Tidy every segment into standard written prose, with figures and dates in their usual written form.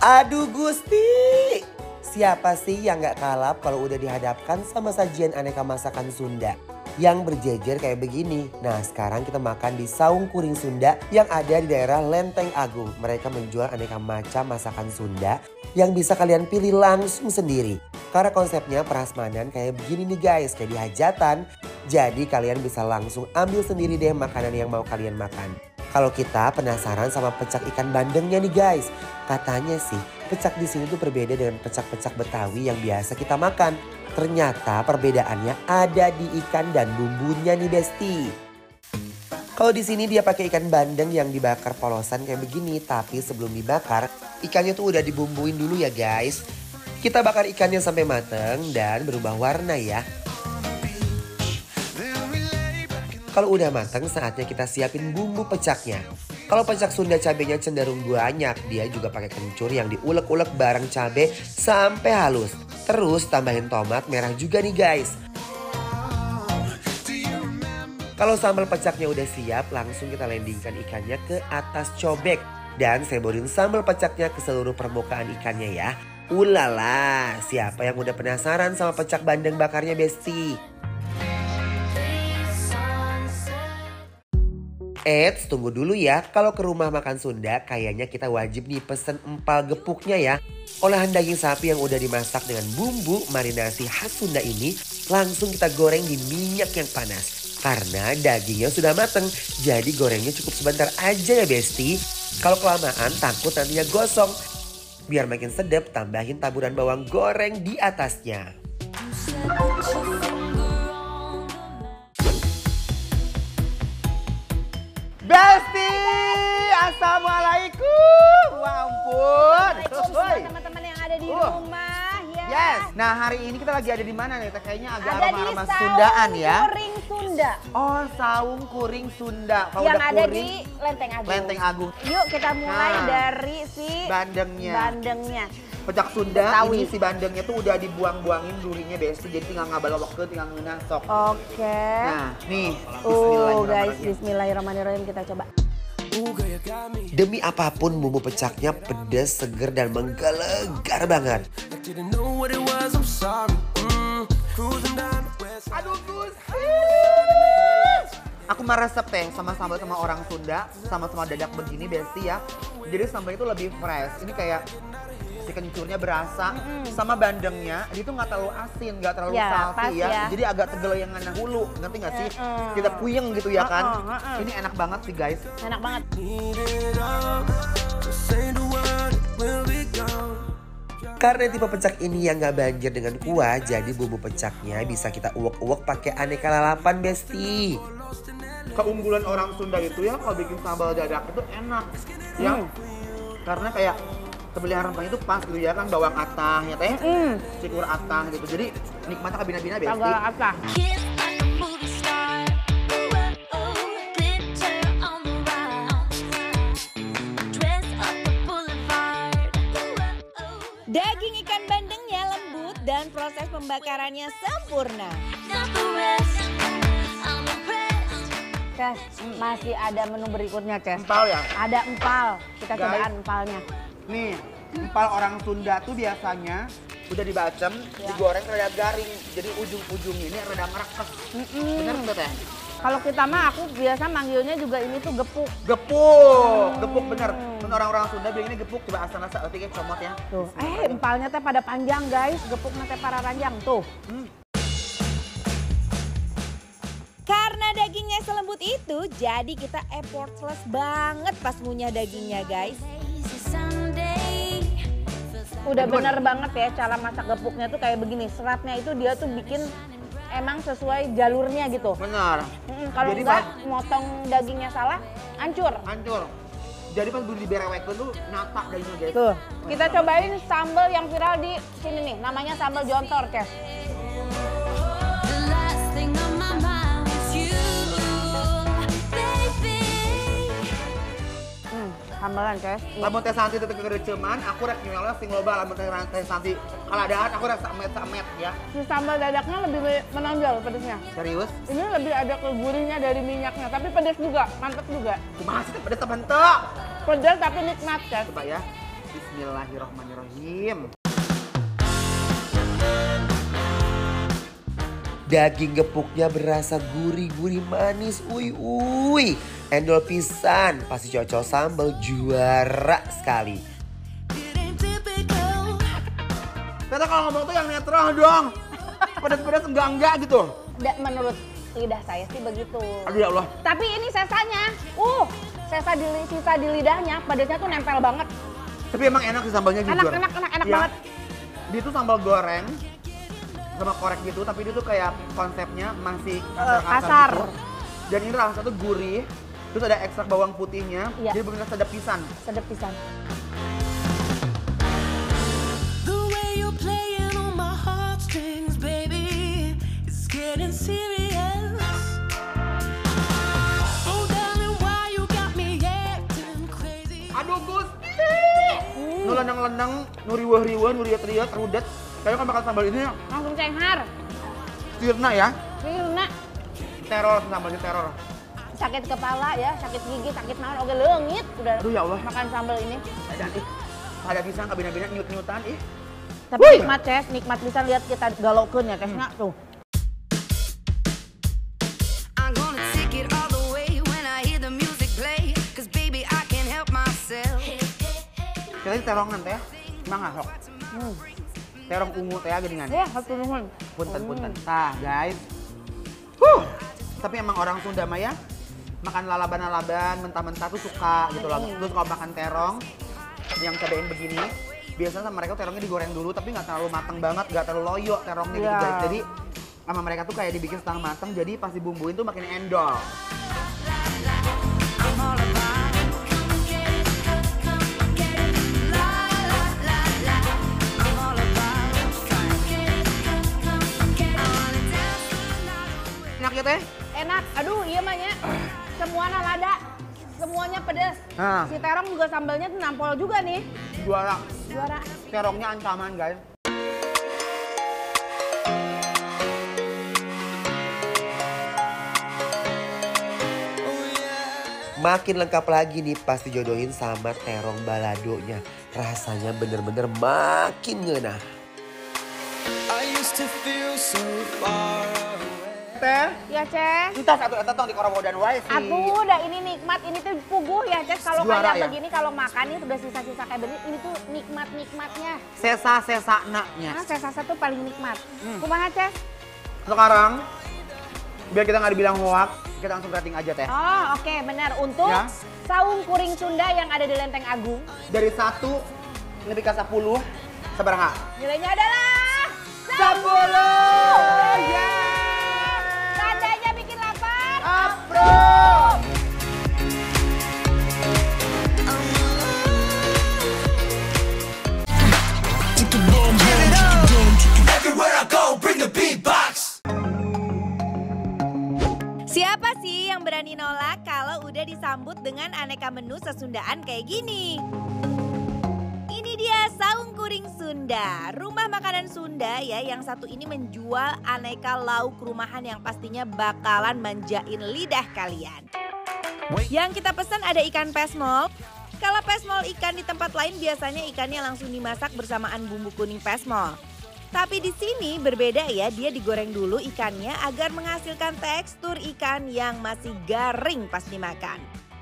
Aduh Gusti, siapa sih yang gak kalap kalau udah dihadapkan sama sajian aneka masakan Sunda yang berjejer kayak begini. Nah sekarang kita makan di Saung Kuring Sunda yang ada di daerah Lenteng Agung. Mereka menjual aneka macam masakan Sunda yang bisa kalian pilih langsung sendiri. Karena konsepnya prasmanan kayak begini nih guys, kayak di hajatan. Jadi kalian bisa langsung ambil sendiri deh makanan yang mau kalian makan. Kalau kita penasaran sama pecak ikan bandengnya nih guys, katanya sih pecak di sini tuh berbeda dengan pecak-pecak Betawi yang biasa kita makan. Ternyata perbedaannya ada di ikan dan bumbunya nih Besti. Kalau di sini dia pakai ikan bandeng yang dibakar polosan kayak begini, tapi sebelum dibakar ikannya tuh udah dibumbuin dulu ya guys. Kita bakar ikannya sampai mateng dan berubah warna ya. Kalau udah matang saatnya kita siapin bumbu pecaknya. Kalau pecak Sunda cabenya cenderung banyak, dia juga pakai kencur yang diulek-ulek bareng cabe sampai halus. Terus tambahin tomat merah juga nih guys. Kalau sambal pecaknya udah siap, langsung kita landingkan ikannya ke atas cobek. Dan seborin sambal pecaknya ke seluruh permukaan ikannya ya. Ulala, siapa yang udah penasaran sama pecak bandeng bakarnya Besti? Eits, tunggu dulu ya. Kalau ke rumah makan Sunda, kayaknya kita wajib nih pesen empal gepuknya ya. Olahan daging sapi yang udah dimasak dengan bumbu marinasi khas Sunda ini langsung kita goreng di minyak yang panas. Karena dagingnya sudah mateng, jadi gorengnya cukup sebentar aja ya Besti. Kalau kelamaan takut nantinya gosong. Biar makin sedap, tambahin taburan bawang goreng di atasnya. Besti, assalamualaikum. Wah ampun. Waalaikumsalam teman-teman yang ada di rumah ya. Yes. Nah hari ini kita lagi ada di mana nih? Kayaknya agak Ada aroma-aroma di Sundaan ya. Kuring Sunda. Oh Saung Kuring Sunda. Kalau yang udah ada kuring, di Lenteng Agung. Lenteng Agung. Yuk kita mulai Nah, dari si bandengnya. Pecak Sunda Betawi. ini si bandengnya tuh udah dibuang-buangin durinya Besti. Jadi tinggal ngabalok tinggal ngenasok. Oke. Nah nih Guys, bismillahirrahmanirrahim kita coba. Demi apapun bumbu pecaknya pedas, seger dan menggelegar banget. Aduh Gusti. Aku mah resep teh sama sambal sama orang Sunda, sama-sama dadak begini Besti ya. Jadi sambal itu lebih fresh. Ini kayak si kencurnya berasa sama bandengnya, dia tuh nggak terlalu asin, nggak terlalu salty ya. Jadi agak tegel yang ngana hulu, ngerti nggak sih? Kita puyeng gitu ya kan? Ini enak banget sih guys. Enak banget. Karena tipe pecak ini yang nggak banjir dengan kuah, jadi bumbu pecaknya bisa kita uwek-uwek pakai aneka lalapan Besti. Keunggulan orang Sunda itu ya kalau bikin sambal dadak itu enak ya, karena kayak pemilihan rempahnya itu pas gitu ya kan, bawang atahnya teh, cikur atah gitu, jadi nikmatnya kabina-bina Besti. Agak atah. Daging ikan bandengnya lembut dan proses pembakarannya sempurna. Ces, masih ada menu berikutnya Ces. Empal ya? Ada empal, kita Guys. cobaan empalnya. Nih, empal orang Sunda tuh biasanya udah dibacem, digoreng rada garing, jadi ujung-ujungnya ini rada ngerekes. Bener tuh teh? Kalau kita mah aku biasa manggilnya juga ini tuh gepuk. Gepuk bener. Kan orang-orang Sunda bilangnya gepuk, coba asal-asal artinya comot ya. Tuh, empalnya teh pada panjang guys, gepuknya teh para panjang tuh. Karena dagingnya selembut itu, jadi kita effortless banget pas ngunyah dagingnya guys. Udah bener banget ya cara masak gepuknya tuh kayak begini. Seratnya itu dia tuh bikin emang sesuai jalurnya gitu. Benar. Kalau Jadi enggak motong dagingnya salah, hancur. Jadi pas beli diberewekkan tuh nata dagingnya guys. Tuh, kita cobain sambal yang viral di sini nih. Namanya sambal jontor, Ces. Sambalan, Ces. Lamun teh Santi teh kegereceman, aku rek nyola sing loba lamun teh Santi kaladaan aku rek samet ya. Si sambal dadaknya lebih menonjol pedesnya. Serius? Ini lebih ada kegurihnya dari minyaknya, tapi pedes juga, mantep juga. Kumaha sih teh pedes teh bentuk? Pedes tapi nikmat, Ces. Coba ya. Bismillahirrahmanirrahim. Daging gepuknya berasa gurih-gurih manis, uy. Endol pisan, pasti cocok sambal juara sekali. Ternyata kalau ngomong tuh yang netral dong. Pedas-pedas enggak gitu. Menurut lidah saya sih begitu. Aduh ya Allah. Tapi ini sesanya, sisa di lidahnya, pedasnya tuh nempel banget. Tapi emang enak sih sambalnya jujur. Enak Ya, banget. Dia tuh sambal goreng sama korek gitu, tapi dia tuh kayak konsepnya masih Kasar. gitu. Dan ini rasanya tuh gurih, terus ada ekstrak bawang putihnya, Iya. jadi bener-bener sedap pisan. Sedap pisan. The way you're playing on my heartstrings, baby, it's getting serious. Oh, darling, why you got me acting crazy? Aduh Gusti! Nu lendang-lendang, nu riweuh-riweuh, nu riet-riet, rudet. Kayaknya kan makan sambal ini Langsung cenghar. sirna ya. Sirna. Teror sambalnya teror. Sakit kepala ya, sakit gigi, sakit naon, oke leungit udah. Aduh ya Allah. Makan sambal ini. Dan ada pisang kabina-bina nyut-nyutan Tapi nikmat, Ces. Nikmat bisa lihat kita galaukeun ya, Cesna tuh. I'm gonna take it all the way when I hear the music play, 'cause baby I can't help myself. Kita terongan teh, mangga sok. Terong ungu teh geningan. Wah, hatur nuhun. Punten. Tah, guys. Tapi emang orang Sunda mah ya, makan lalaban-lalaban, mentah-mentah tuh suka gitu loh. Terus kalau makan terong yang cabein begini, biasanya sama mereka terongnya digoreng dulu, tapi nggak terlalu matang banget, nggak terlalu loyo terongnya gitu Iya. guys. Jadi sama mereka tuh kayak dibikin setengah matang, jadi pas dibumbuin tuh makin endol. I'm all about come get it, come get it, la la la la. I'm all about come get it, come get it. I wanna dance the night away. Enak ya teh? Enak. Aduh, iya mah nya. Semuanya lada. Semuanya pedas. Nah. Si terong juga sambalnya tuh nampol juga nih. Juara. Juara. Terongnya ancaman guys. Makin lengkap lagi nih pas dijodohin sama terong baladonya. Rasanya bener-bener makin ngeunah. I used to feel so far away. Teh, Ya, Ces. kita satu eta tong di korobodan wae sih. Atuh, udah ini nikmat. Ini tuh puguh ya, Ces. Kalau Juara kayak ya? begini, kalau makan nih udah sisa-sisa kayak begini, ini tuh nikmat-nikmatnya. Sesa naknya. Nah, sesa tuh paling nikmat. Kumaha, Ces? Sekarang biar kita nggak dibilang hoax, kita langsung rating aja teh. Oh, oke, benar. Untuk Ya. saung kuring Sunda yang ada di Lenteng Agung, Dari 1 lebih ke 10, sabaraha? nilainya adalah 10! Ya. Tandanya bikin lapar. Approve! Everywhere I go, bring the beatbox. Siapa sih yang berani nolak kalau udah disambut dengan aneka menu sesundaan kayak gini? Ini dia Saung Kuring Sunda, rumah makanan Sunda ya yang satu ini menjual aneka lauk rumahan yang pastinya bakalan manjain lidah kalian. Yang kita pesan ada ikan pesmol. Kalau pesmol ikan di tempat lain biasanya ikannya langsung dimasak bersamaan bumbu kuning pesmol. Tapi di sini berbeda ya, dia digoreng dulu ikannya agar menghasilkan tekstur ikan yang masih garing pas dimakan.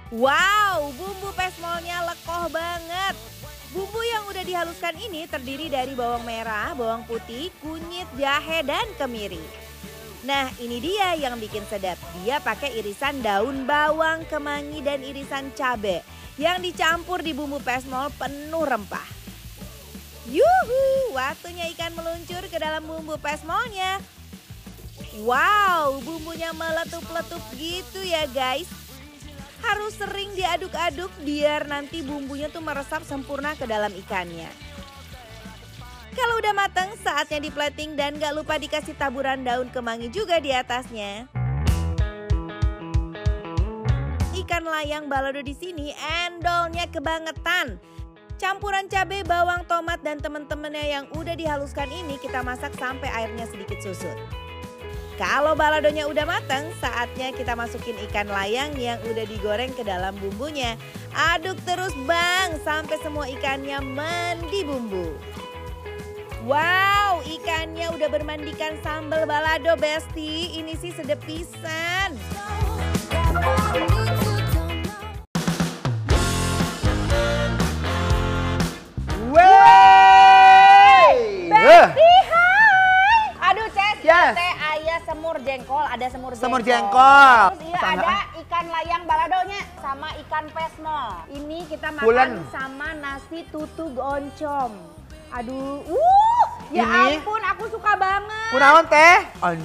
Wow, bumbu pesmolnya lekoh banget. Bumbu yang udah dihaluskan ini terdiri dari bawang merah, bawang putih, kunyit, jahe, dan kemiri. Nah ini dia yang bikin sedap. Dia pakai irisan daun bawang, kemangi, dan irisan cabai yang dicampur di bumbu pesmol penuh rempah. Yuhu, waktunya ikan meluncur ke dalam bumbu pesmolnya. Wow, bumbunya meletup-letup gitu ya guys. Harus sering diaduk-aduk biar nanti bumbunya tuh meresap sempurna ke dalam ikannya. Kalau udah matang, saatnya di plating dan gak lupa dikasih taburan daun kemangi juga di atasnya. ikan layang balado di sini endolnya kebangetan. Campuran cabai, bawang, tomat dan temen-temennya yang udah dihaluskan ini kita masak sampai airnya sedikit susut. Kalau baladonya udah matang, saatnya kita masukin ikan layang yang udah digoreng ke dalam bumbunya. Aduk terus bang sampai semua ikannya mandi bumbu. Wow, ikannya udah bermandikan sambal balado Besti. Ini sih sedep pisan. Besti, hai! Aduh, Ces, Yes. teh ayah semur jengkol, ada semur jengkol. Semur jengkol. Terus iya Sama. ada ikan layang baladonya sama ikan pesmol. Ini kita makan Pulen. sama nasi tutug oncom. Aduh, ya Ini- ampun, aku suka banget. Kunaon teh?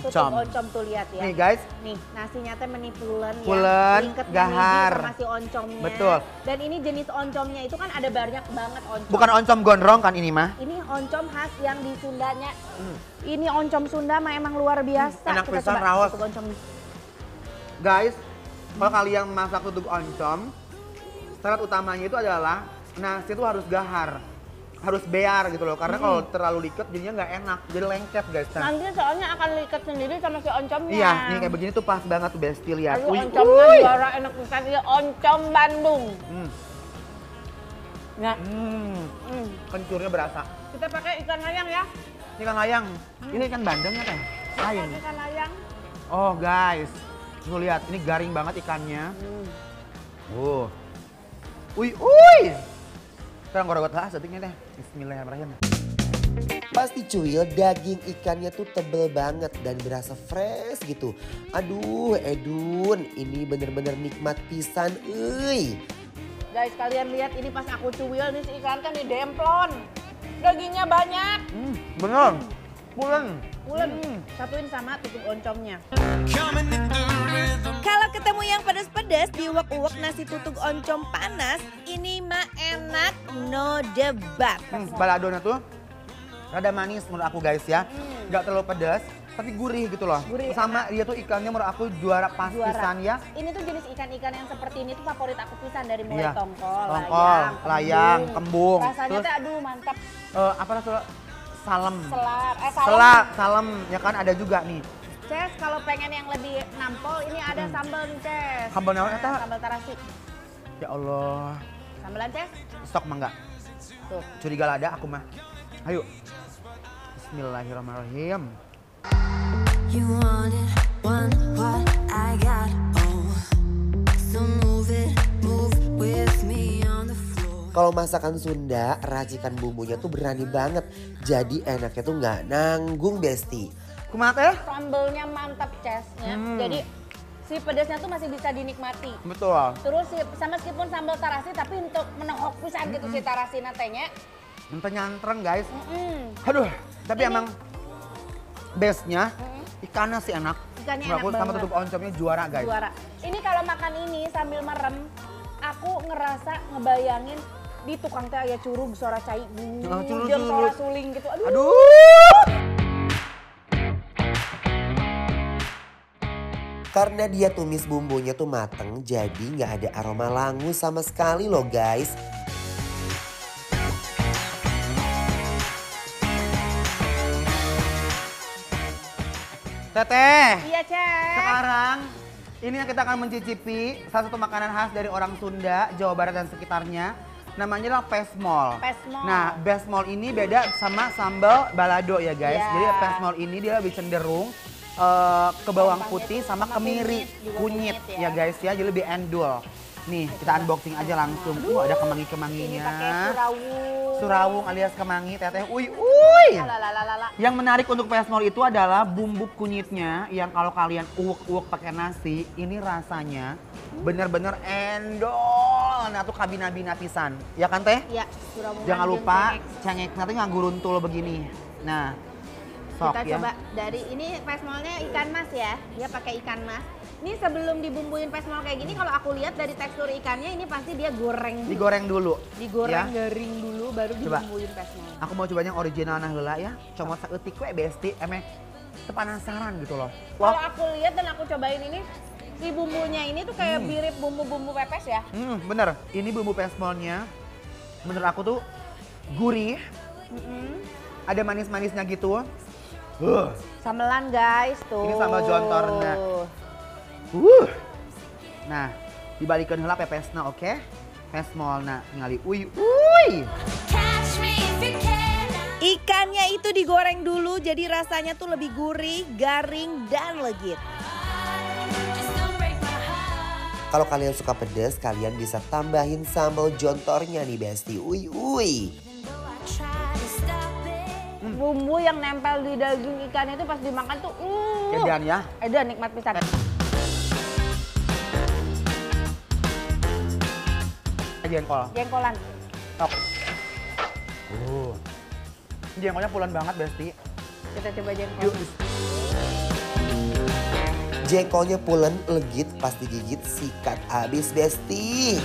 Tutug Oncom. oncom tuh lihat ya. Nih guys, Nih, nasinya teh meni pulen ya. Pulen, Lingketnya gahar. midi sama si oncomnya. Betul. Dan ini jenis oncomnya itu kan ada banyak banget oncom. bukan oncom gondrong kan ini mah? Ini oncom khas yang di Sundanya. Ini oncom Sunda mah emang luar biasa. Enak Kita pisan, coba raos. tutug oncom. Guys, kalau kalian masak tutug oncom, syarat utamanya itu adalah nasi itu harus gahar. Harus bear gitu loh, karena kalau terlalu liket jadinya nggak enak, jadi lengket guys. Nah, Nanti soalnya akan liket sendiri sama si oncomnya. iya, nih kayak begini tuh pas banget tuh Besti lihat. Aduh, Wih, oncomnya wuih. juara enak pisan. Ini oncom Bandung. Hmm. Nah, Kencurnya berasa. kita pakai ikan layang ya. Ini ikan layang, ini ikan bandeng ya teh? Lain. Pakai ikan layang. Oh guys, lu lihat ini garing banget ikannya. Uy, uy. Sekarang gorogot lah setingnya deh. Bismillahirrahmanirrahim. Pasti cuil, daging ikannya tuh tebel banget dan berasa fresh gitu. Aduh Edun, ini bener-bener nikmat pisan euy. Guys, kalian lihat ini pas aku cuil nih si ikan kan demplon. Dagingnya banyak. Bener, pulen. Pulen. Satuin sama tutug oncomnya. Kalau ketemu yang pedas-pedas diuak-uak nasi tutug oncom panas, ini mah enak no debat. Baladona tuh rada manis menurut aku guys ya. Gak terlalu pedas, tapi gurih gitu loh. Gurih, Sama dia tuh ikannya menurut aku juara pas pisan ya. Ini tuh jenis ikan-ikan yang seperti ini tuh favorit aku pisan dari mulai Iya. tongkol, Tongkol, layang, kembung. Rasanya Terus- tuh aduh mantap. Apa rasanya? Salem. Salam. Salem ya kan ada juga nih. Ces, kalau pengen yang lebih nampol ini ada sambal nih, Ces. Sambal naon eta? Sambal tarasi. Ya Allah, Sambalan, Ces. stok mah enggak. Tuh. Curiga lada aku mah. Ayo. Bismillahirrahmanirrahim. You wanted one what I got. Oh, so move with me on the floor. Kalau masakan Sunda, racikan bumbunya tuh berani banget. Jadi enaknya tuh nggak nanggung Besti. Kumaha teh? Sambalnya mantap, Ces. Ya. Jadi si pedasnya tuh masih bisa dinikmati. Betul. Terus sama meskipun sambal tarasi tapi untuk menohok pisan gitu si tarasi natenya. Entah nyantreng guys. Aduh, tapi emang bestnya ikannya sih enak. Ikannya Menurut aku enak sama banget. tutug oncomnya juara guys. Juara. Ini kalau makan ini sambil merem, aku ngerasa ngebayangin di tukang teh aya curug suara cai curug, jam suara curug. suling gitu. Aduh. Aduh. Karena dia tumis bumbunya tuh mateng, jadi nggak ada aroma langu sama sekali loh guys. Teteh. Iya, Cek. Sekarang ini yang kita akan mencicipi salah satu makanan khas dari orang Sunda, Jawa Barat dan sekitarnya. Namanya adalah pesmol. Pesmol. Nah, pesmol ini beda sama sambal balado ya guys. Ya. Jadi pesmol ini dia lebih cenderung ke bawang Rempahnya putih tuh sama sama kemiri, juga kunyit kunyit ya. ya guys ya. Jadi lebih endul. Nih, kita unboxing aja langsung. Ada Ini kemangi-kemanginya. pakai surawung. Surawung alias kemangi, teteh. Uy. Lalalala. Yang menarik untuk pesmol itu adalah bumbu kunyitnya yang kalau kalian uwek-uwek pakai nasi, ini rasanya bener-bener endol. Nah tuh kabina-bina pisan. Ya kan teh? Iya, surawung. Jangan jeung lupa cengek. cengek nanti nganguruntul begini. Nah, sok Kita ya. coba dari ini pesmolnya ikan mas ya. Dia pakai ikan mas. Ini sebelum dibumbuin pesmol kayak gini kalau aku lihat dari tekstur ikannya ini pasti dia goreng. Digoreng dulu. Digoreng ya. garing dulu baru Coba. dibumbuin pesmol. Aku mau coba yang original nah heula ya. Comot saeutik we besti emeh teu penasaran gitu loh. Kalau Wah, aku lihat dan aku cobain ini Si bumbunya ini tuh kayak mirip bumbu-bumbu pepes ya. Bener. Ini bumbu pesmolnya. Menurut aku tuh gurih. Ada manis-manisnya gitu. Samelan guys tuh. Ini sambal jontornya. Nah, dibalikin heula pepesna, oke? Pesmolna ningali uy. Catch me if you can. Ikannya itu digoreng dulu jadi rasanya tuh lebih gurih, garing, dan legit. Just don't break my heart. Kalau kalian suka pedas, kalian bisa tambahin sambal jontornya nih Besti. Uy. Even though I try to stop it. Bumbu yang nempel di daging ikannya itu pas dimakan tuh Edan ya. edan nikmat pisan. Jengkol. Jengkolan. Tok. Jengkolnya pulen banget, Besti. Kita coba jengkol. Yuk. Jengkolnya pulen, legit, pas digigit sikat abis Besti.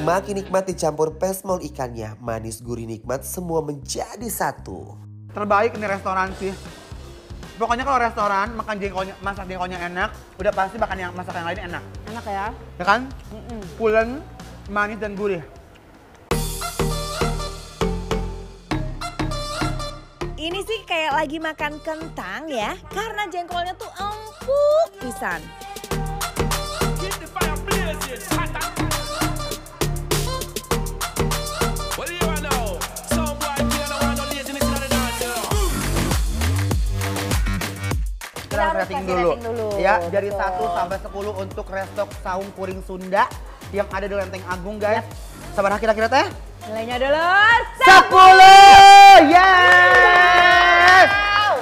Makin nikmat dicampur pesmol ikannya, manis gurih nikmat semua menjadi satu. Terbaik ini restoran sih. Pokoknya kalau restoran makan jengkolnya, masak jengkolnya enak, udah pasti makan yang masak yang lain enak. Enak ya. Ya kan? Pulen, manis dan gurih. Ini sih kayak lagi makan kentang ya, karena jengkolnya tuh empuk pisan. Keep the fire blazing. Well, you know, some boy don't want no laziness in the dance. Kita harus rating dulu. Ya, dari 1 sampai 10 untuk resto saung kuring Sunda yang ada di Lenteng Agung, guys. Sabar kira-kira teh? Nilainya dulu 10! Yes!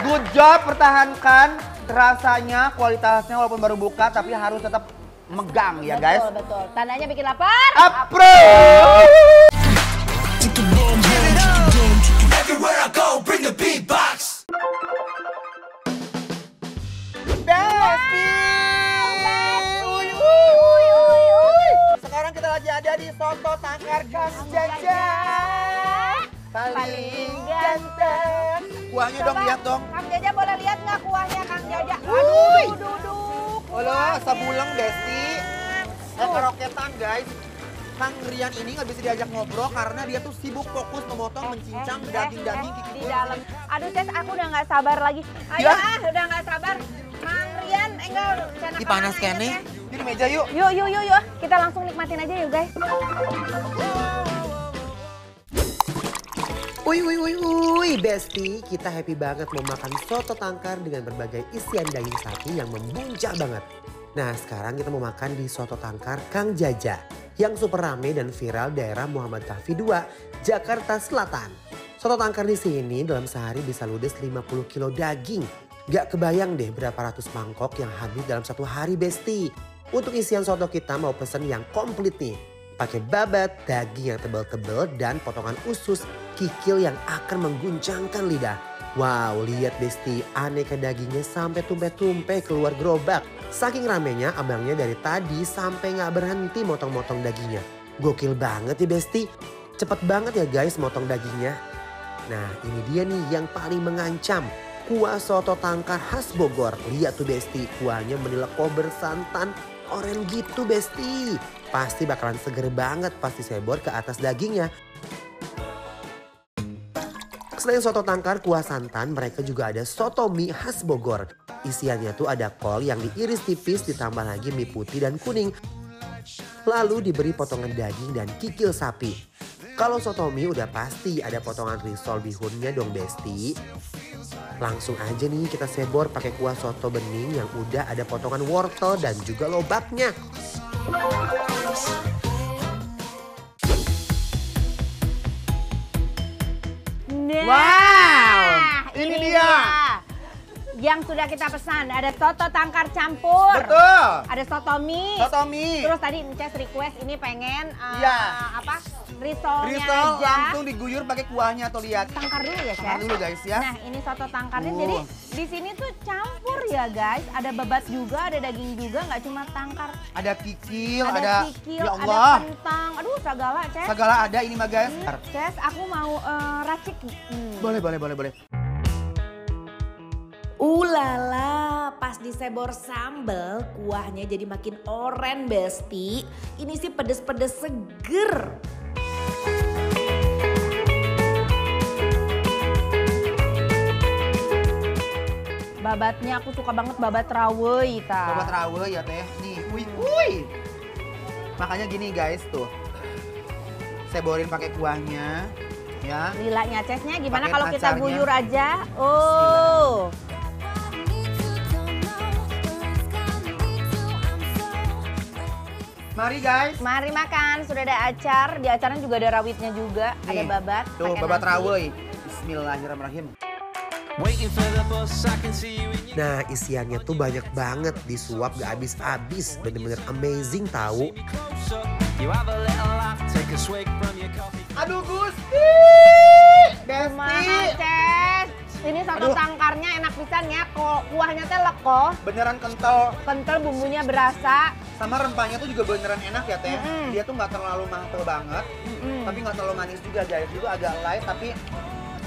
Good job, pertahankan rasanya, kualitasnya walaupun baru buka tapi harus tetap megang ya guys. Betul. Tandanya bikin lapar. Approve! Everywhere I go, bring the beatbox. Besti! Sekarang kita lagi ada di Soto Tangkar Kang Jaja. Paling ganteng. Kuahnya dong, lihat dong. Kang Jaja boleh lihat nggak kuahnya Kang Jaja? Wuih. Duduk. Halo, sabuleng Besti. Keroketan guys. Kang Rian ini nggak bisa diajak ngobrol karena dia tuh sibuk fokus memotong, mencincang daging-daging kiki di dalam. Aduh Ces, aku udah nggak sabar lagi. Ayo Ya. udah nggak sabar. Mang Rian, enggak. Di panas kene. Di meja yuk. Yuk. Kita langsung nikmatin aja yuk guys. Uy, Besti, kita happy banget mau makan soto tangkar dengan berbagai isian daging sapi yang membuncah banget. Nah, sekarang kita mau makan di soto tangkar Kang Jaja yang super rame dan viral daerah Muhammad Kahfi 2, Jakarta Selatan. Soto tangkar di sini dalam sehari bisa ludes 50 kilo daging. Gak kebayang deh berapa ratus mangkok yang habis dalam satu hari, Besti. Untuk isian soto kita mau pesen yang komplit nih. Pakai babat, daging yang tebal-tebal, dan potongan usus kikil yang akan mengguncangkan lidah. Wow, lihat Besti, aneka dagingnya sampai tumpe-tumpe keluar gerobak. Saking ramenya, abangnya dari tadi sampai nggak berhenti motong-motong dagingnya. Gokil banget ya Besti. Cepet banget ya guys motong dagingnya. Nah, ini dia nih yang paling mengancam. Kuah soto tangkar khas Bogor. Lihat tuh Besti, kuahnya menileko bersantan oren gitu Besti. Pasti bakalan seger banget pas disebor ke atas dagingnya. Selain soto tangkar kuah santan, mereka juga ada soto mie khas Bogor. Isiannya tuh ada kol yang diiris tipis ditambah lagi mie putih dan kuning. Lalu diberi potongan daging dan kikil sapi. Kalau soto mie udah pasti ada potongan risol bihunnya dong Besti. Langsung aja nih kita sebor pakai kuah soto bening yang udah ada potongan wortel dan juga lobaknya. Nah, Wow, ini dia. Yang sudah kita pesan, ada soto tangkar campur. Betul. Ada soto mie. Soto mie. Terus tadi Ences request ini pengen Iya. apa? Risolnya Risol aja. langsung diguyur pakai kuahnya tuh lihat. Tangkar dulu ya, Tangkar Chef. dulu guys ya. Nah, ini soto tangkarnya. Jadi di sini tuh campur ya, guys. Ada babat juga, ada daging juga, nggak cuma tangkar. Ada kikil, Ada ada kikil, ya ada Allah. kentang. Aduh, segala, Ces. Segala ada ini mah guys. Ces, aku mau racik. Boleh. Ulala, pas disebor sambal, kuahnya jadi makin oren besti. Ini sih pedes-pedes seger. Babatnya aku suka banget babat rawei ta. Babat rawe ya teh. Nih, wih. Makanya gini guys tuh. Seborin pakai kuahnya ya. Lila nyacesnya gimana Pakein kalau kita acarnya. guyur aja? Oh. Mari guys. Mari makan, sudah ada acar. Di acarnya juga ada rawitnya juga, ada Nih, babat. Tuh pakai babat nasi. rawe. Bismillahirrahmanirrahim. Waiting for the bus, I can see you in your Nah isiannya tuh banyak banget, disuap gak habis-habis. Bener-bener amazing tahu. close up. You have a little laugh, take a swig from your coffee. Aduh Gusti. Kumaha, Besti. Ces? Ini soto Aduh. tangkarnya enak pisan ya. Kuahnya teh leko, Beneran kental. kental bumbunya berasa. Sama rempahnya tuh juga beneran enak ya teh. Mm-mm. Dia tuh nggak terlalu mantul banget. Tapi nggak terlalu manis juga guys. Itu agak light tapi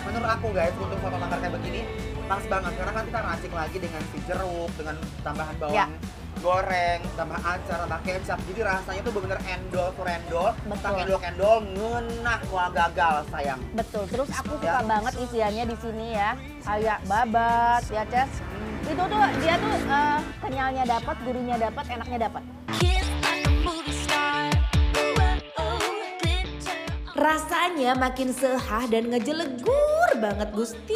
menurut aku guys untuk soto tangkar kayak begini pas banget. Karena kan kita racik lagi dengan si jeruk, dengan tambahan bawang Ya. goreng, tambah acar, tambah kecap. Jadi rasanya tuh bener endol surendol. Betul. Endol ngenah wah gagal sayang. Betul. Terus aku suka Ya. banget isiannya di sini ya. Kayak babat, ya Ces. Itu tuh dia tuh kenyalnya dapat, gurihnya dapat, enaknya dapat. Rasanya makin sehah dan ngejelegur banget Gusti.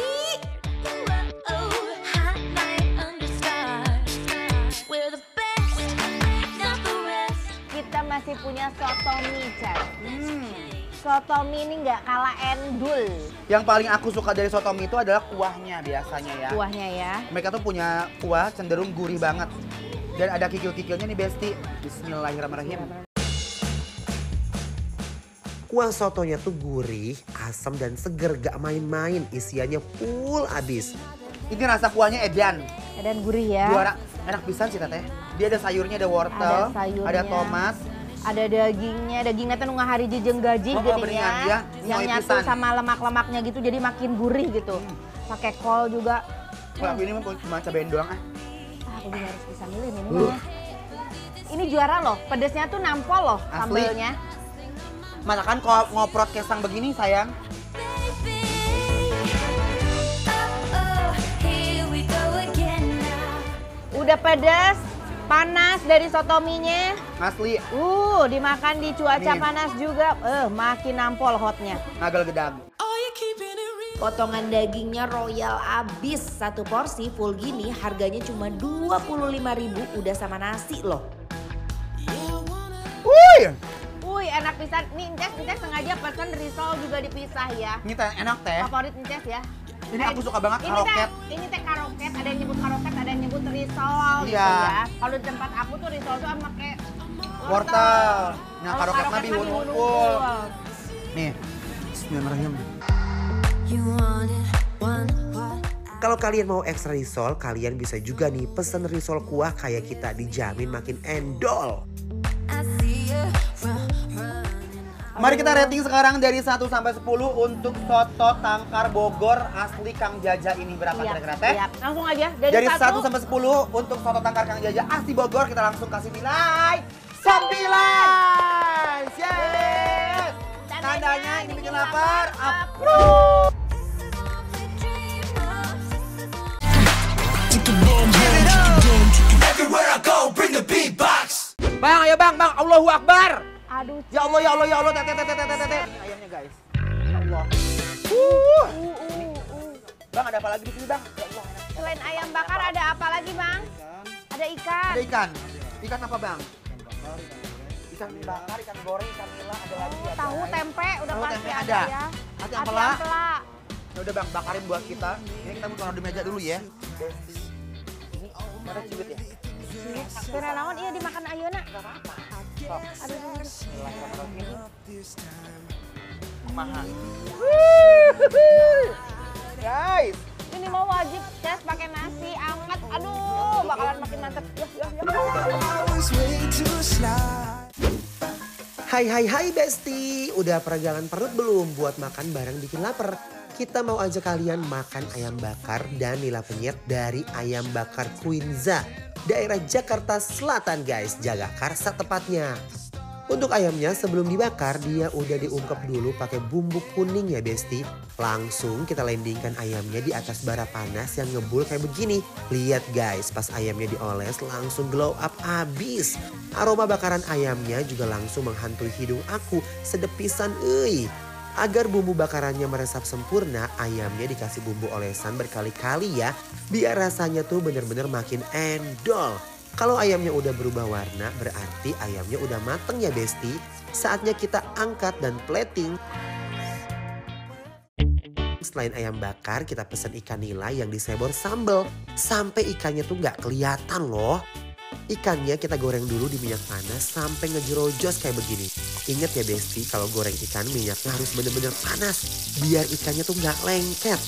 Kita masih punya soto mie, Ces. Soto mie ini nggak kalah endul Yang paling aku suka dari soto mie itu adalah kuahnya biasanya ya. kuahnya ya. Mereka tuh punya kuah cenderung gurih banget. Dan ada kikil-kikilnya nih Besti. Bismillahirrahmanirrahim. Kuah sotonya tuh gurih, asam dan seger gak main-main. Isiannya full abis. Ini rasa kuahnya edan. Dan gurih ya. Juara. Enak pisan sih teteh. Dia ada sayurnya, ada wortel, Ada sayurnya. ada tomat. Ada dagingnya tuh nunggu hari jejeng gaji Oh, gini beningan, ya. ya. Yang Ngoy nyatu pisan. sama lemak-lemaknya gitu jadi makin gurih gitu. Pakai kol juga. Kalau aku ini mah cuma cabain doang ah. Aku juga harus bisa milih nih. Mah. Ini juara loh, pedesnya tuh nampol loh Asli. sambelnya. Masakan kalau ngoprot kesang begini sayang. Udah pedes, panas dari sotominya. Asli, Dimakan di cuaca Nih. panas juga. Makin nampol hotnya. ngagel gedag. Potongan dagingnya royal abis. Satu porsi full gini harganya cuma 25.000 udah sama nasi loh. Wuih, Wih, enak pisan. Nih, Inces sengaja pesan risol juga dipisah ya. ini teh enak teh. Favorit Inces ya. Ini aku suka banget Ini karoket. Ini teh karoket, ada yang nyebut karoket, ada yang nyebut risol gitu Iya. ya. Kalau di tempat aku tuh risol tuh sama kayak Wortel. Nah, Kalau karoket mah bihun unggul. Nih, bismillahirrahmanirrahim. Kalau kalian mau extra risol, kalian bisa juga nih pesen risol kuah kayak kita, dijamin makin endol. Mari kita rating sekarang dari 1 sampai 10 untuk soto tangkar Bogor asli Kang Jaja ini berapa kira-kira teh? Iya. Langsung aja Dari 1 sampai 10 untuk soto tangkar Kang Jaja asli Bogor kita langsung kasih nilai 9. Yes. Tandanya ini bikin lapar. Approve. Everywhere I go, bring the beatbox. Bang, ayo bang, Allahu Akbar. Aduh, Ya Allah, ya Allah, ya Allah, teh. Ayamnya guys. Ya Allah. Bang, ada apa lagi di sini bang? Ya Allah. selain ayam bakar ada apa lagi, Bang? Ada ikan. Ada ikan. Ikan apa bang? Ikan bakar, ikan goreng, ikan nila, ada lagi. ada Tahu lain. tempe udah Tahu pasti tempe ada ada. ya. Ada Ati ampela. ampela. Ya udah bang, bakarin buat kita. Ini kita mau taruh di meja dulu ya. Ini mana ciwit ya? Kira naon iya dimakan ayeuna. Sok. Aduh. Bismillahirrahmanirrahim. Mahal. Guys, Ini mau wajib Ces pakai nasi anget. Aduh, bakalan makin mantep. Ya. Always way to slide. Hai Besti, udah peregangan perut belum buat makan bareng bikin lapar? Kita mau ajak kalian makan ayam bakar dan nila penyet dari ayam bakar Quinza. Daerah Jakarta Selatan guys, Jagakarsa tepatnya. Untuk ayamnya sebelum dibakar dia udah diungkep dulu pakai bumbu kuning ya besti. Langsung kita landingkan ayamnya di atas bara panas yang ngebul kayak begini. Lihat guys, pas ayamnya dioles langsung glow up abis. Aroma bakaran ayamnya juga langsung menghantui hidung aku, sedep pisan euy. Agar bumbu bakarannya meresap sempurna, ayamnya dikasih bumbu olesan berkali-kali ya. Biar rasanya tuh bener-bener makin endol. Kalau ayamnya udah berubah warna, berarti ayamnya udah mateng ya besti. Saatnya kita angkat dan plating. Selain ayam bakar, kita pesen ikan nila yang disebor sambal. Sampai ikannya tuh nggak kelihatan loh. Ikannya kita goreng dulu di minyak panas sampai ngejerojos kayak begini. Ingat ya besti, kalau goreng ikan minyaknya harus bener-bener panas. Biar ikannya tuh nggak lengket.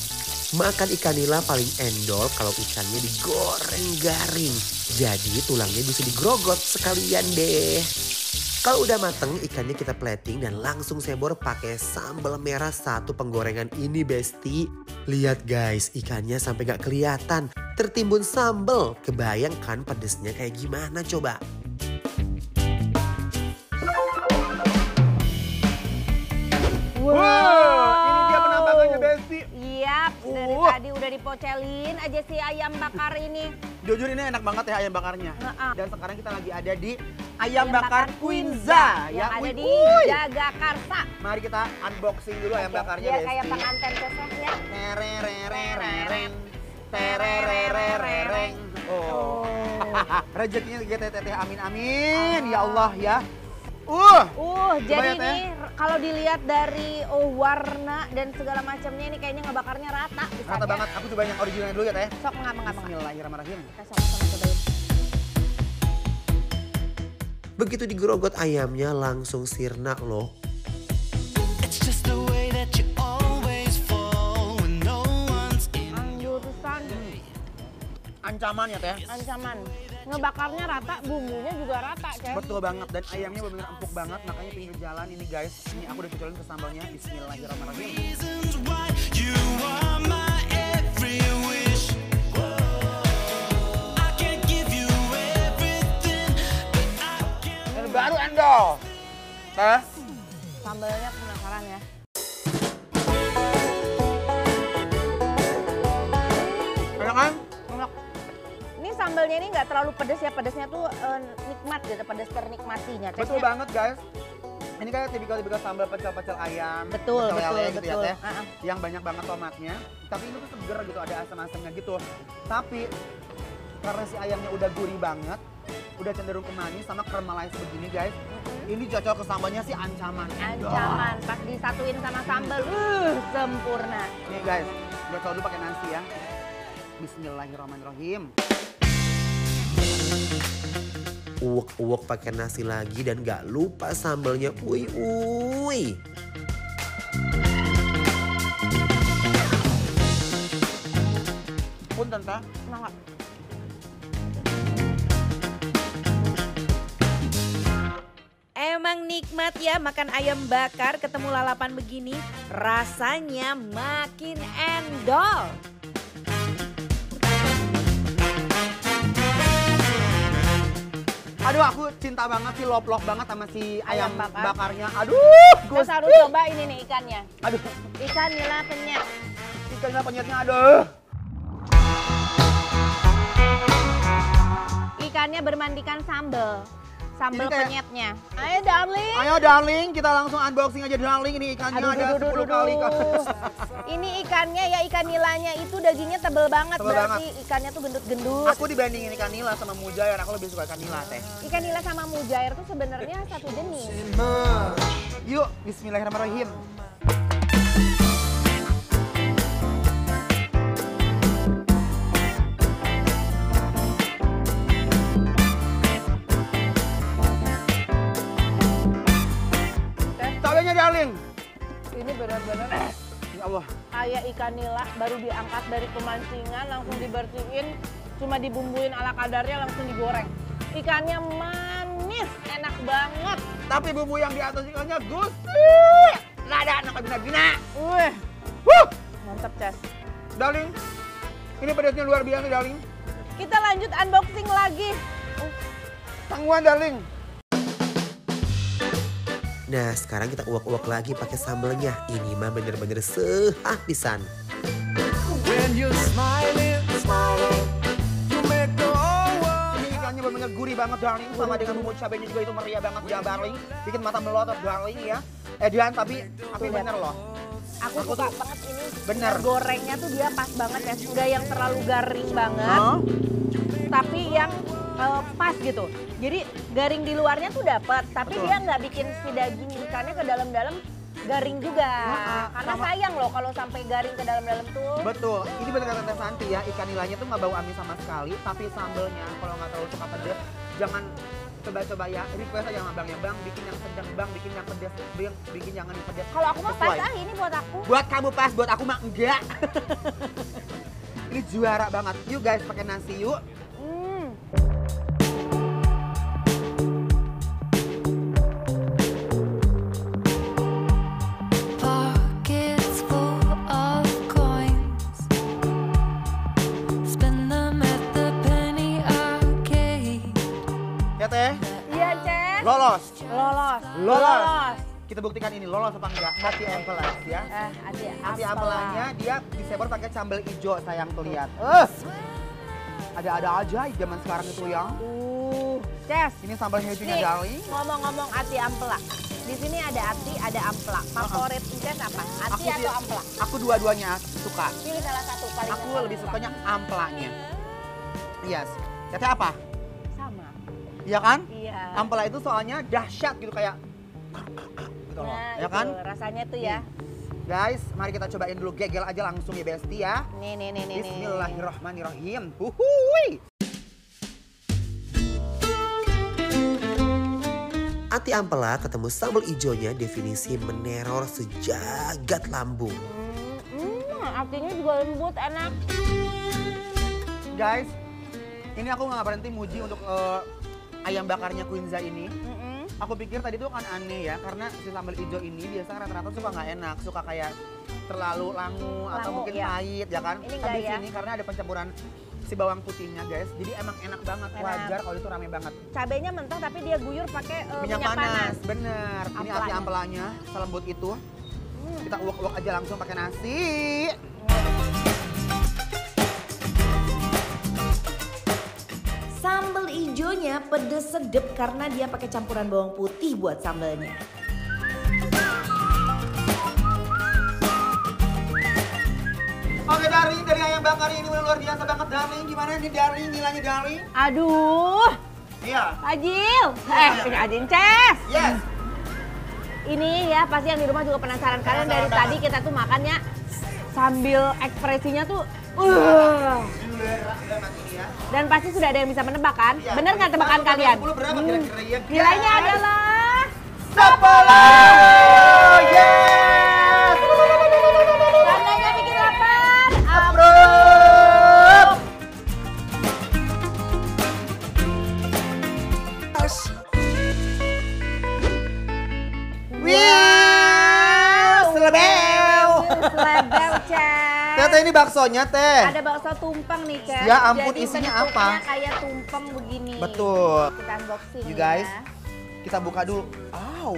Makan ikan nila paling endol kalau ikannya digoreng garing. Jadi tulangnya bisa digrogot sekalian deh. Kalau udah mateng ikannya kita plating dan langsung sebor pakai sambal merah satu penggorengan ini besti. Lihat guys, ikannya sampai gak kelihatan. Tertimbun sambal. Kebayang kan pedesnya kayak gimana coba? Wow, ini dia penampakannya Besti. Yap, dari tadi udah dipocelin aja si ayam bakar ini. Jujur ini enak banget ya ayam bakarnya. Heeh. Dan sekarang kita lagi ada di ayam bakar Quinza. yang ada di Wuih. Jagakarsa. Mari kita unboxing dulu ayam bakarnya Dia Besti. kayak pengantin sukses ya. Terererereng, terererereng. Oh. Rezekinya GTTT amin amin. Ya Allah ya. Jadi Coba ya, Teh. nih kalau dilihat dari warna dan segala macamnya ini kayaknya ngebakarnya rata. Rata banget. Aku cobain yang originalnya dulu ya Teh. Sok mengapa. Bismillahirrahmanirrahim. Kita sama-sama cobain. Begitu digerogot ayamnya langsung sirna loh. It's just the way that you always fall when no one's in. Jurusan Ancaman ya Teh. ancaman. Ngebakarnya rata, bumbunya juga rata, Cek. Betul banget dan ayamnya benar-benar empuk banget makanya pinggir jalan ini guys. Ini aku udah cocolin ke sambalnya. Bismillahirrahmanirrahim. Reasons why you are my every wish. I can't give you everything, but I can. Yang baru endol. Teh. Sambalnya penasaran ya. Enak kan? Enak. Ini sambalnya ini nggak terlalu pedes ya, pedesnya tuh nikmat gitu, pedes ternikmatinya. Betul Ceknya. banget guys. Ini kayak tipikal sambal pecel-pecel ayam. Betul, pecel lele gitu betul. ya Teh. Ah. Yang banyak banget tomatnya. Tapi ini tuh seger gitu, ada asam-asamnya gitu. Tapi karena si ayamnya udah gurih banget, udah cenderung ke manis sama caramelize begini guys. Ini cocok ke sambalnya sih ancaman. Ancaman, pas disatuin sama sambal, sempurna. Nih guys, gue coba dulu pakai nasi ya. Bismillahirrahmanirrahim. Uwek-uwek pakai nasi lagi dan gak lupa sambalnya. Uy. Punten Teh. Semangat. Emang nikmat ya makan ayam bakar ketemu lalapan begini. Rasanya makin endol. Aduh aku cinta banget sih, love banget sama si ayam Ayam bakar. bakarnya. Aduh, Terus harus coba ini nih ikannya. Aduh, Ikan nila penyet. ikannya penyetnya aduh. Ikannya bermandikan sambal. Sambal Ini kayak- penyetnya. Ayo darling. Ayo darling, kita langsung unboxing aja darling. Ini ikannya ada 10 kali. Ini ikannya ya, ikan nilanya itu dagingnya tebel banget. Tebel berarti ikannya tuh gendut-gendut. Aku dibandingin ikan nila sama mujair, aku lebih suka ikan nila Teh. Ikan nila sama mujair tuh sebenarnya satu jenis. Yuk, bismillahirrahmanirrahim. Cabenya darling. Ini benar-benar Ya Allah. kayak ikan nila baru diangkat dari pemancingan langsung dibersihin, cuma dibumbuin ala kadarnya langsung digoreng. Ikannya manis, enak banget. Tapi bumbu yang di atas ikannya gusti. Nggak ada anak bina-bina. Wih, Mantap, Ces. Darling, ini pedasnya luar biasa, darling. Kita lanjut unboxing lagi. Tangguhan, darling. Nah sekarang kita uak-uak lagi pakai sambelnya. Ini mah bener-bener sehabisan. When you're smiling, smiling, you make the whole world. Ini ikannya benar-benar gurih banget, darling. Sama dengan bumbu cabenya juga itu meriah banget, ya, darling. Bikin mata melotot, darling, ya. Dan tapi bener loh. Aku suka banget ini. Bener. Gorengnya tuh dia pas banget ya. Udah yang terlalu garing banget. Hah? Tapi yang pas gitu. Jadi garing di luarnya tuh dapat, tapi Betul. dia nggak bikin si daging ikannya ke dalam-dalam garing juga. Karena sama- sayang loh kalau sampai garing ke dalam-dalam tuh. Betul, ini bener kata Teh Santi ya, ikan nilainya tuh nggak bau amis sama sekali, tapi sambelnya kalau nggak terlalu suka pedas, jangan coba-coba ya, request aja sama abangnya, bang bikin yang sedang, bang bikin yang pedas, bang bikin yang pedas. Kalau aku mah pas Sesuai. ini buat aku. Buat kamu pas, buat aku mah enggak. Ini juara banget. Yuk guys, pakai nasi yuk. Pockets full of coins. Spend them at the penny arcade. Ya Teh, Iya, Ces. lolos. Lolos. Lolos. Kita buktikan ini lolos apa enggak. Hati ampelanya ya. Hati Hati ampelanya dia disebor pakai sambal hijau, sayang tuh lihat. Ada-ada aja zaman sekarang itu ya. Ces. Ini sambal hijaunya Nih, darling. ngomong-ngomong ati ampela. Di sini ada ati, ada ampela. Favorit Ces apa? Ati atau ampela? Aku dua-duanya suka. Pilih salah satu paling Aku lebih sukanya amplanya. Yes. Teteh apa? sama. Iya kan? Iya. Ampela itu soalnya dahsyat gitu kayak gitu loh. Nah, Ya itu kan? rasanya tuh ya. Guys, mari kita cobain dulu gegel aja langsung ya Besti ya. Nih. Bismillahirrahmanirrahim. Huhui. Ati ampela ketemu sambal ijonya definisi meneror sejagat lambung. Artinya juga lembut, enak. Guys, ini aku nggak berhenti muji untuk ayam bakarnya Quinza ini. Aku pikir tadi tuh kan aneh ya, karena si sambal hijau ini biasa rata-rata suka nggak enak, suka kayak terlalu langu atau Langu, mungkin ya. pahit ya kan. Ini Tapi nggak di ya. sini karena ada pencampuran si bawang putihnya guys, jadi emang enak banget. Enak. Wajar kalau itu rame banget. Cabenya mentah tapi dia guyur pakai Minyak panas, bener. Ini Ampelanya. ati ampelanya selembut itu. Kita uak-uak aja langsung pakai nasi. Sambal ijonya pedes sedep karena dia pakai campuran bawang putih buat sambalnya. Oke darling, dari ayam bakar ini luar biasa banget darling. Gimana nih darling, nilainya darling? Aduh, Iya. Ajil. Ajin Ces. Yes. Ini ya pasti yang di rumah juga penasaran karena dari Penasaran tadi kita tuh makannya sambil ekspresinya tuh Ini udah mati nih ya. dan pasti sudah ada yang bisa menebak kan? Iya. Bener nggak tebakan 1 sampai kalian? 10 berapa kira-kira ya? Nilainya Guys? adalah 10. Yes. tandanya bikin lapar. Approve. Wow, selebel. Selebel Ces. Teh ini baksonya teh. Ada bakso tumpeng nih Ces. Ya ampun, Jadi isinya bentuknya apa? kayak tumpeng begini. Betul. Kita unboxing You nih guys, ya. kita buka dulu. Au.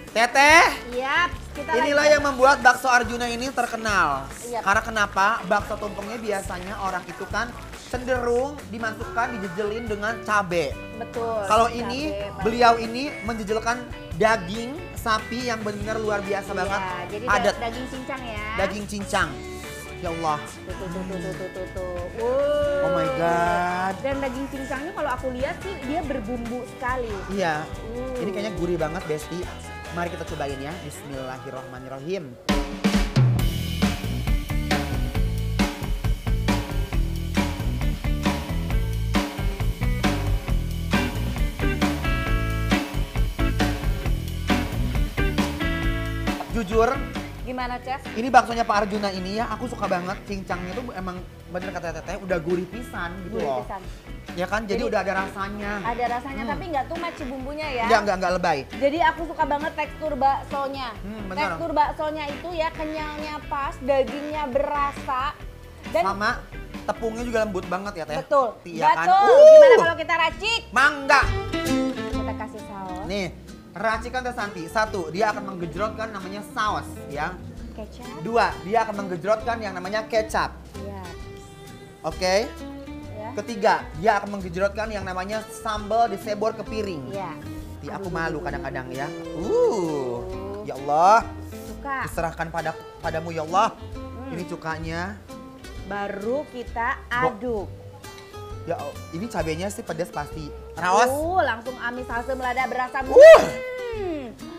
Teteh, Yap, kita inilah lagi. yang membuat bakso Arjuna ini terkenal. Iya. Karena kenapa? Bakso tumpengnya biasanya orang itu kan cenderung dimasukkan, dijejelin dengan cabe. Betul. Kalau cabe, ini, bawang. beliau ini menjejelkan daging sapi yang benar luar biasa banget. Iya, jadi Padat, daging cincang ya. daging cincang. Ya Allah. Tuh. Oh my God. Dan daging cincangnya kalau aku lihat sih dia berbumbu sekali. Iya, ini kayaknya gurih banget Besti. Mari kita cobain ya. Bismillahirrahmanirrahim. Jujur, Gimana, Ces? Ini baksonya Pak Arjuna ini ya, aku suka banget. Cincangnya tuh emang bener kata Teteh, udah gurih pisan gitu Gurih loh. pisan. Ya kan, jadi Jadi- udah ada rasanya. Ada rasanya tapi nggak tuh match bumbunya ya. Enggak lebay. Jadi aku suka banget tekstur baksonya. Bener. Tekstur baksonya itu ya kenyalnya pas, dagingnya berasa. Dan Sama tepungnya juga lembut banget ya Teh. betul. Iya kan? Betul. Gimana kalau kita racik? Mangga. Kita kasih saus, Nih, racikan Teh Santi. 1, dia akan menggejrotkan namanya saus ya. kecap. 2, dia akan menggejrotkan yang namanya kecap. Ya. Oke. Ya. 3, dia akan menggejrotkan yang namanya sambal disebor ke piring. Ya. Ih, aku malu kadang-kadang ya. Ya Allah, Suka. diserahkan padamu ya Allah. Ini cukanya. Baru kita aduk. Ya, ini cabenya sih pedas pasti. Raos. Langsung amis salsa melada berasa.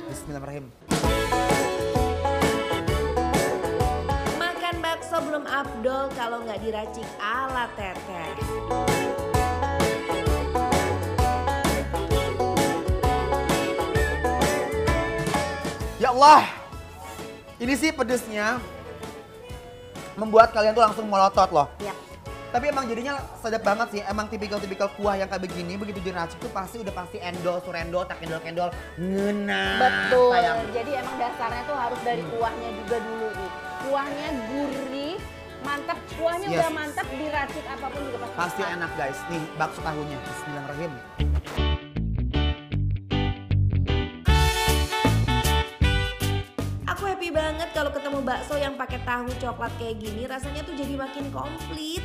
Bismillahirrahmanirrahim. Makan bakso belum afdol kalau nggak diracik ala Teteh. Ya Allah, ini sih pedesnya membuat kalian tuh langsung melotot loh. Ya. Tapi emang jadinya sedap banget sih. Emang tipikal-tipikal kuah yang kayak begini, begitu diracik tuh pasti endol, surendol, tak endol-endol, ngena. Betul. Sayang. Jadi emang dasarnya tuh harus dari kuahnya juga dulu nih. Kuahnya gurih, mantap. Kuahnya Yes. udah mantap, diracik apapun juga pasti. Pasti enak guys. Nih bakso tahunya. Bismillahirrahmanirrahim. Aku happy banget kalau ketemu bakso yang pakai tahu coklat kayak gini, rasanya tuh jadi makin komplit.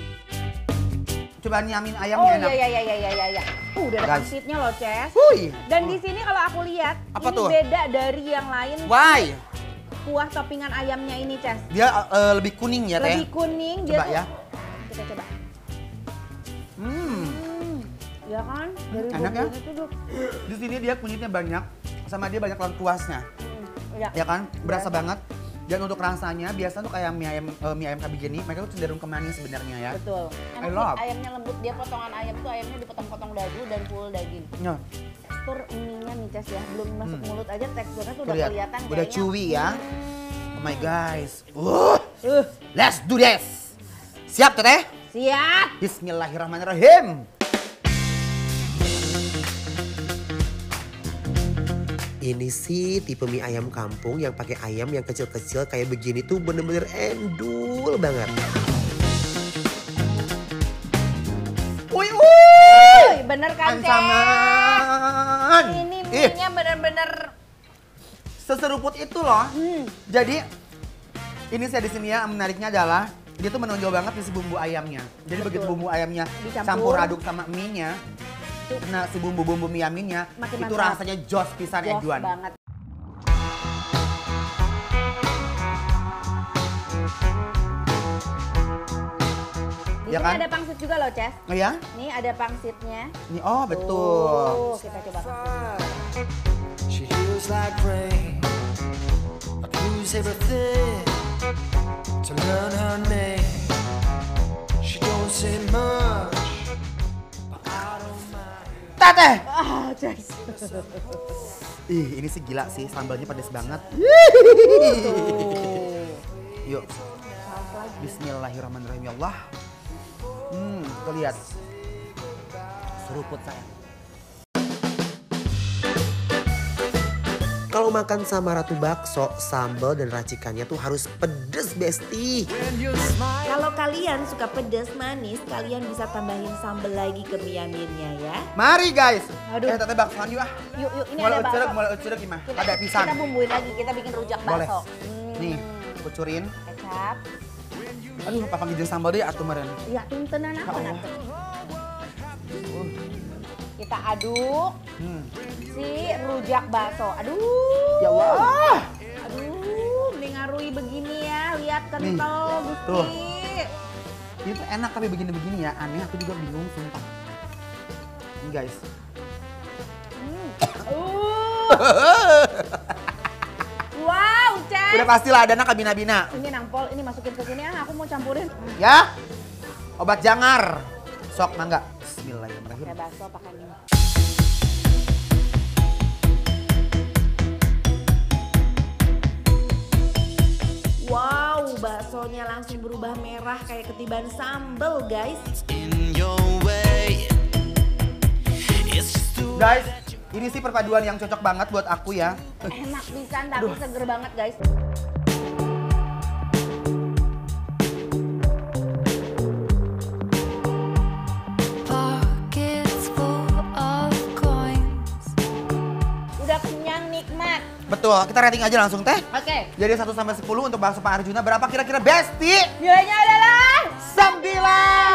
Coba nyamin Oh ayamnya enak. iya. Udah ada Guys. pangsitnya loh, Ces. Wuih. Dan di sini kalau aku lihat Apa ini tuh? beda dari yang lain. Why? Kuah toppingan ayamnya ini, Ces. Dia lebih kuning ya Teh? Lebih kuning dia Coba tuh. ya. Kita coba. Hmm. Ya kan? Dari Enak ya? bumbunya tuh tuh. Di sini dia kunyitnya banyak, sama dia banyak lengkuasnya. Ya. Ya kan? Berasa banget. Dan untuk rasanya biasa tuh kayak mie ayam kayak begini, mereka tuh cenderung ke manis sebenarnya ya. Betul. I Enak love. sih, ayamnya lembut, dia potongan ayam tuh ayamnya dipotong-potong dagu dan full daging. Nah, Tekstur mie-nya nih, Ces ya, belum masuk mulut aja teksturnya tuh udah lihat. kelihatan Udah kayaknya. chewy ya. Oh my guys. Let's do this. Siap Teteh? Siap. Bismillahirrahmanirrahim. Ini sih tipe mie ayam kampung yang pakai ayam yang kecil-kecil kayak begini tuh bener-bener endul banget. Wih, Wih, bener kan, Ces? ancaman. Ini Ih, mie-nya bener-bener seseruput itu loh. Jadi ini saya di sini ya menariknya adalah dia tuh menonjol banget di si bumbu ayamnya. Jadi begitu bumbu ayamnya Dicampur. campur aduk sama mie-nya, nah si bumbu-bumbu mie aminnya Makin itu mantap. rasanya jos pisan jos Edwan. banget. Di Ya sini kan? ada pangsit juga loh, Ces. Oh ya? Nih ada pangsitnya. Ini oh betul. Kita coba. She heals like rain. I lose everything to learn her name. She don't say much, but I don't mind. Teteh. Ah, Ces. Ih, ini sih gila sih, sambalnya pedas banget. Yuk. Bismillahirrahmanirrahim ya Allah. Tuh lihat. Seruput saya. Kalau makan sama Ratu Bakso, sambal dan racikannya tuh harus pedes besti. Kalau kalian suka pedas manis, kalian bisa tambahin sambal lagi ke mie aminnya ya. Mari guys. Aduh. Teteh baksoan yuk ah. Yuk, ini Mulai ada bakso. ucurek gimana? Kita, Ada pisang. Kita bumbuin lagi, kita bikin rujak Boleh. bakso. Nih, kucurin. Kecap. Aduh, apa ngijin sambal deh atuh meren. Ya, tuntunan apa Allah. nanti? Kita aduk si rujak bakso. Aduh. Ya Allah. Aduh, mengarui begini ya. Lihat kental, tuh. Gusti. Ini tuh enak tapi begini-begini ya. Aneh, aku juga bingung sumpah. Ini guys. Wow, Ces. Udah pastilah ada anak kabina-bina. Ini nangpol, ini masukin ke sini aku mau campurin. Ya. Obat jangar. Sok mangga. Bismillahirrahmanirrahim. Kayak bakso pakai ini. Wow, baksonya langsung berubah merah kayak ketiban sambal guys. In your way. It's just the Guys, ini sih perpaduan yang cocok banget buat aku ya. Enak pisan tapi seger banget guys. Pockets full of coins. Udah kenyang nikmat. Betul, kita rating aja langsung teh. Oke. Jadi 1 sampai 10 untuk bakso Pak Arjuna berapa kira-kira Besti? Nilainya adalah 9.